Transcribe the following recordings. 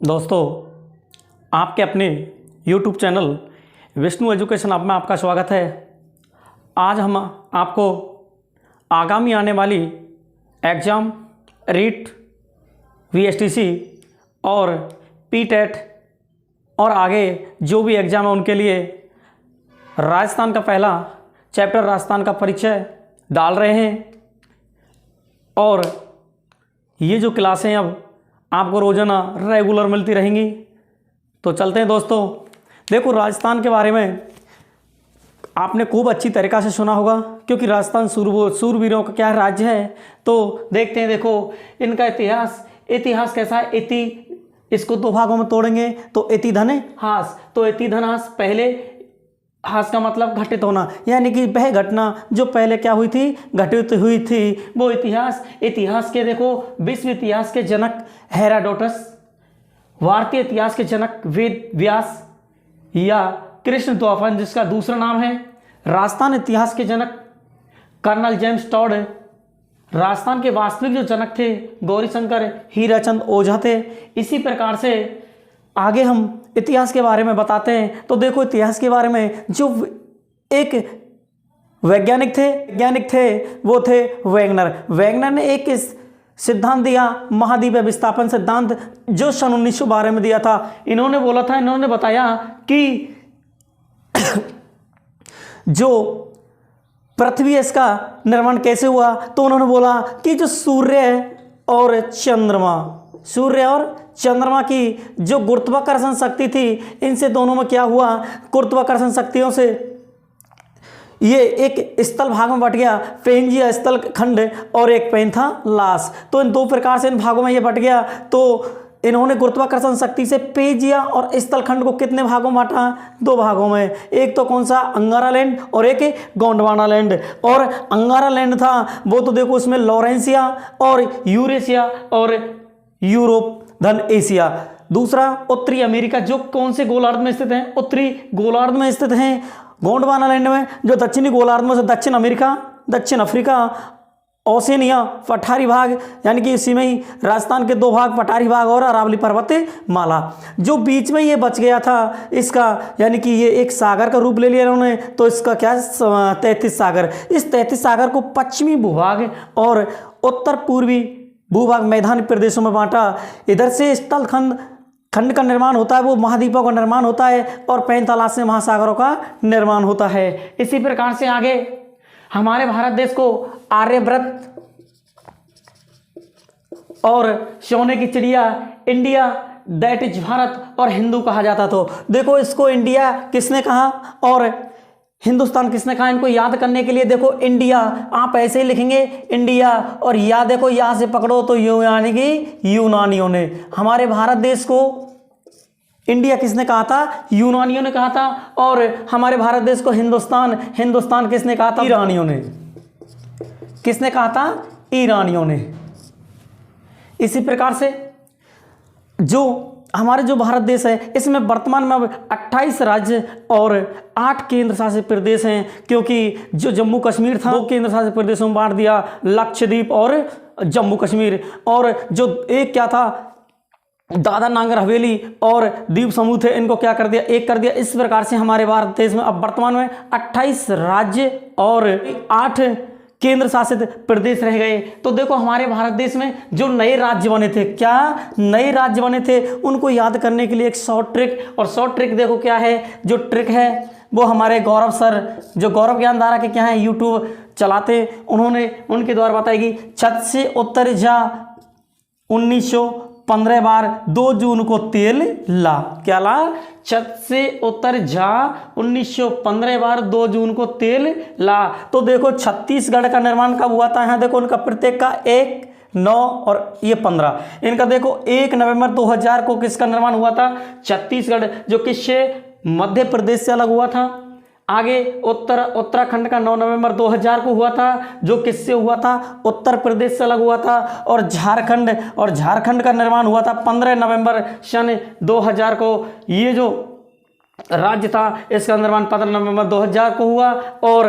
दोस्तों, आपके अपने YouTube channel Vishnu education hub में आपका स्वागत है। आज हम आपको आगामी आने वाली एग्ज़ाम रीट, VSTC और PTET और आगे जो भी एग्ज़ाम है उनके लिए राजस्थान का पहला चैप्टर राजस्थान का परिचय डाल रहे हैं। और ये जो क्लासें अब आपको रोज़ाना रेगुलर मिलती रहेंगी। तो चलते हैं दोस्तों। देखो, राजस्थान के बारे में आपने खूब अच्छी तरीक़ा से सुना होगा, क्योंकि राजस्थान सूरवीरों का क्या राज्य है। तो देखते हैं, देखो इनका इतिहास कैसा है। इसको दो भागों में तोड़ेंगे तो इति धन हास। तो इति धन हास, पहले हास का मतलब घटित होना, यानी कि वह घटना जो पहले क्या हुई थी, घटित हुई थी, वो इतिहास के देखो विश्व इतिहास के जनक हेरोडोटस, भारतीय इतिहास के जनक वेद व्यास या कृष्ण द्वापर जिसका दूसरा नाम है, राजस्थान इतिहास के जनक कर्नल जेम्स टॉड, राजस्थान के वास्तविक जो जनक थे गौरीशंकर हीराचंद ओझा थे। इसी प्रकार से आगे हम इतिहास के बारे में बताते हैं। तो देखो, इतिहास के बारे में जो एक वैज्ञानिक थे वो थे वैगनर ने एक सिद्धांत दिया, महाद्वीप विस्थापन सिद्धांत, जो सन 1912 में दिया था। इन्होंने बताया कि जो पृथ्वी है इसका निर्माण कैसे हुआ। तो उन्होंने बोला कि जो सूर्य और चंद्रमा की जो गुरुत्वाकर्षण शक्ति थी, इनसे दोनों में क्या हुआ, गुरुत्वाकर्षण शक्तियों से ये एक स्थल भाग में बट गया, पेंजिया स्थल खंड और एक पैंथालास। तो इन दो प्रकार से इन भागों में ये बट गया। तो इन्होंने गुरुत्वाकर्षण शक्ति से पेजिया और स्थल खंड को कितने भागों में बांटा, दो भागों में। एक तो कौन सा, अंगारा लैंड और एक गोंडवाना लैंड। और अंगारा लैंड था वो तो देखो उसमें लॉरेंसिया और यूरेशिया और यूरोप धन एशिया। दूसरा उत्तरी अमेरिका, जो कौन से गोलार्ध में स्थित हैं, उत्तरी गोलार्ध में स्थित हैं। गोंडवाना लैंड में जो दक्षिणी गोलार्ध में से दक्षिण अमेरिका, दक्षिण अफ्रीका, ओसेनिया, पठारी भाग, यानी कि इसी में ही राजस्थान के दो भाग, पठारी भाग और अरावली पर्वत माला। जो बीच में ये बच गया था इसका, यानी कि ये एक सागर का रूप ले लिया इन्होंने। तो इसका क्या, 33 सागर। इस 33 सागर को पश्चिमी भूभाग और उत्तर पूर्वी भूभाग मैदानी प्रदेशों में बांटा। इधर से स्थल खंड का निर्माण होता है, वो महाद्वीपों का निर्माण होता है, और पैंतालास से महासागरों का निर्माण होता है। इसी प्रकार से आगे हमारे भारत देश को आर्यव्रत और सोने की चिड़िया, इंडिया दैट इज भारत और हिंदू कहा जाता। तो देखो, इसको इंडिया किसने कहा और हिंदुस्तान किसने कहा, इनको याद करने के लिए देखो, इंडिया आप ऐसे ही लिखेंगे इंडिया, और या देखो यहाँ से पकड़ो तो यू, यानी कि यूनानियों ने हमारे भारत देश को इंडिया किसने कहा था, यूनानियों ने कहा था। और हमारे भारत देश को हिंदुस्तान किसने कहा था, ईरानियों ने। किसने कहा था, ईरानियों ने। इसी प्रकार से जो हमारे जो भारत देश है, इसमें वर्तमान में अब 28 राज्य और 8 केंद्र शासित प्रदेश हैं, क्योंकि जो जम्मू कश्मीर था वो केंद्र शासित प्रदेशों में बांट दिया, लक्षद्वीप और जम्मू कश्मीर। और जो एक क्या था, दादरा नगर हवेली और द्वीप समूह थे, इनको क्या कर दिया, एक कर दिया। इस प्रकार से हमारे भारत देश में अब वर्तमान में 28 राज्य और 8 केंद्र शासित प्रदेश रह गए। तो देखो, हमारे भारत देश में जो नए राज्य बने थे, क्या नए राज्य बने थे, उनको याद करने के लिए एक शॉर्ट ट्रिक। और शॉर्ट ट्रिक देखो क्या है, जो ट्रिक है वो हमारे गौरव सर, जो गौरव ज्ञानधारा के क्या है, यूट्यूब चलाते, उनके द्वारा बताएगी। छत से उतर जा 1915 बार 2 जून को तेल ला। क्या ला, छत से उतर जा 1915 बार 2 जून को तेल ला। तो देखो, छत्तीसगढ़ का निर्माण कब हुआ था, यहाँ देखो उनका प्रत्येक का 1, 9 और ये 15। इनका देखो 1 नवंबर 2000 को किसका निर्माण हुआ था, छत्तीसगढ़, जो किससे, मध्य प्रदेश से अलग हुआ था। आगे उत्तराखंड का 9 नवंबर 2000 को हुआ था, जो किससे हुआ था, उत्तर प्रदेश से अलग हुआ था। और झारखंड का निर्माण हुआ था 15 नवंबर सन 2000 को। ये जो राज्य था इसका निर्माण 15 नवंबर 2000 को हुआ। और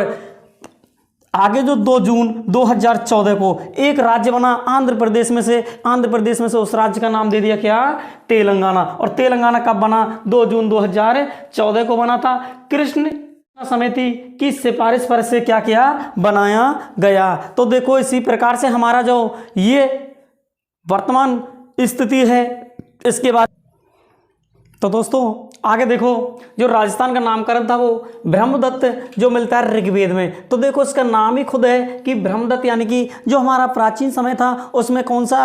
आगे जो 2 जून 2014 को एक राज्य बना आंध्र प्रदेश में से उस राज्य का नाम दे दिया क्या, तेलंगाना। और तेलंगाना कब बना, 2 जून 2014 को बना था। कृष्ण समिति की सिफारिश पर से क्या किया, बनाया गया। तो देखो इसी प्रकार से हमारा जो ये वर्तमान स्थिति है। इसके बाद तो दोस्तों आगे देखो, जो राजस्थान का नामकरण था वो ब्रह्मदत्त जो मिलता है ऋग्वेद में। तो देखो इसका नाम ही खुद है कि ब्रह्मदत्त, यानी कि जो हमारा प्राचीन समय था उसमें कौन सा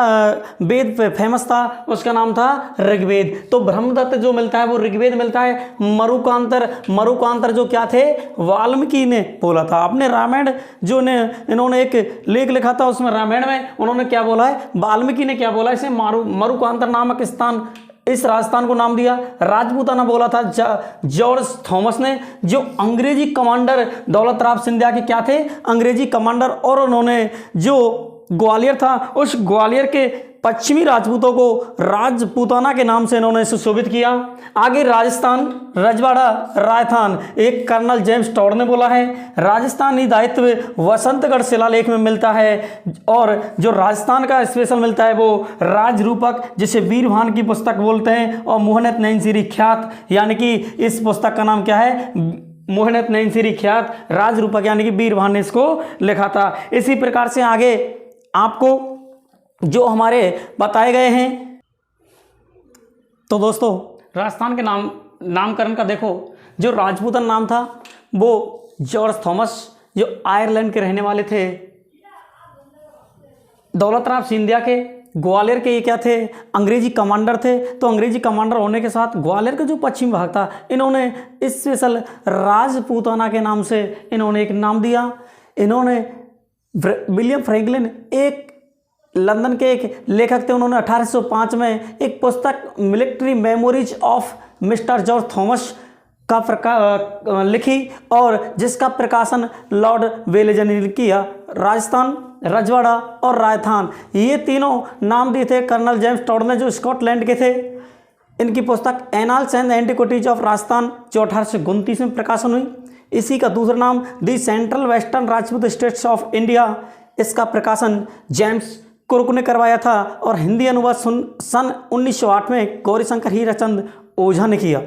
वेद फेमस था, उसका नाम था ऋग्वेद। तो ब्रह्मदत्त जो मिलता है वो ऋग्वेद मिलता है। मरुकांतर जो क्या थे, वाल्मीकि ने बोला था। आपने रामायण जो इन्होंने एक लेख लिखा था उसमें रामायण में उन्होंने क्या बोला है, वाल्मीकि ने क्या बोला, इसे मरुकांतर नामक स्थान, इस राजस्थान को नाम दिया। राजपूताना बोला था जॉर्ज थॉमस ने, जो अंग्रेजी कमांडर दौलत राव सिंधिया के क्या थे, अंग्रेजी कमांडर। और उन्होंने जो ग्वालियर था उस ग्वालियर के पश्चिमी राजपूतों को राजपूताना के नाम से इन्होंने सुशोभित किया। आगे राजस्थान, रजवाड़ा, राजस्थान, एक कर्नल जेम्स टॉड ने बोला है। राजस्थानी दायित्व वसंतगढ़ शिलालेख में मिलता है। और जो राजस्थान का स्पेशल मिलता है वो राजरूपक, जिसे वीरभान की पुस्तक बोलते हैं, और मोहनत नैनसिरी ख्यात, यानी कि इस पुस्तक का नाम क्या है, मोहनत नैनसिरी ख्यात राजरूपक, यानी कि वीरभान ने इसको लिखा था। इसी प्रकार से आगे आपको जो हमारे बताए गए हैं। तो दोस्तों राजस्थान के नामकरण का देखो, जो राजपूतन नाम था वो जॉर्ज थॉमस, जो आयरलैंड के रहने वाले थे, दौलत राव सिंधिया के ग्वालियर के ये क्या थे, अंग्रेजी कमांडर थे। तो अंग्रेजी कमांडर होने के साथ ग्वालियर का जो पश्चिम भाग था इन्होंने इस स्पेशल राजपूताना के नाम से इन्होंने एक नाम दिया। इन्होंने विलियम फ्रैंकलिन एक लंदन के एक लेखक थे, उन्होंने 1805 में एक पुस्तक military memories of mister George Thomas का लिखी, और जिसका प्रकाशन लॉर्ड वेलेजन ने किया। राजस्थान, रजवाड़ा और राजस्थान, ये तीनों नाम दिए थे कर्नल जेम्स टॉड ने, जो स्कॉटलैंड के थे। इनकी पुस्तक annals and antiquities of Rajasthan जो 1829 में प्रकाशन हुई। इसी का दूसरा नाम the central western Rajput states of India, इसका प्रकाशन जेम्स कुरुक ने करवाया था। और हिंदी अनुवाद सन 1908 में गौरीशंकर हीराचंद ओझा ने किया।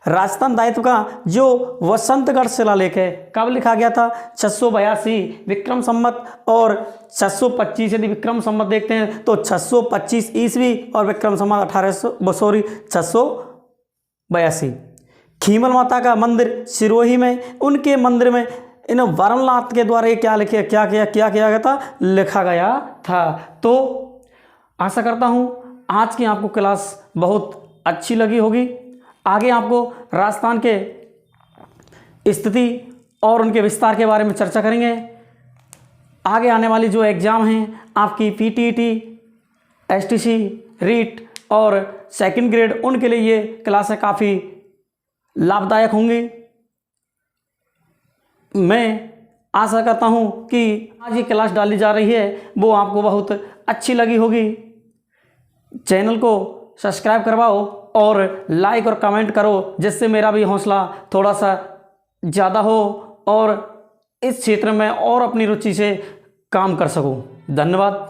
राजस्थान दायित्व का जो वसंतगढ़ शिलालेख है कब लिखा गया था, 682 विक्रम संवत और 625, यदि विक्रम संवत देखते हैं तो 625 ईस्वी और विक्रम संवत 682। खीमल माता का मंदिर सिरोही में, उनके मंदिर में इन वर्णनाथ के द्वारा क्या किया गया था, लिखा गया था। तो आशा करता हूँ आज की आपको क्लास बहुत अच्छी लगी होगी। आगे आपको राजस्थान के स्थिति और उनके विस्तार के बारे में चर्चा करेंगे। आगे आने वाली जो एग्ज़ाम हैं आपकी पीटीईटी, एसटीसी, रीट और सेकंड ग्रेड, उनके लिए ये क्लासें काफ़ी लाभदायक होंगी। मैं आशा करता हूँ कि आज ये क्लास डाली जा रही है वो आपको बहुत अच्छी लगी होगी। चैनल को सब्सक्राइब करवाओ और लाइक और कमेंट करो, जिससे मेरा भी हौसला थोड़ा सा ज़्यादा हो और इस क्षेत्र में और अपनी रुचि से काम कर सकूं। धन्यवाद।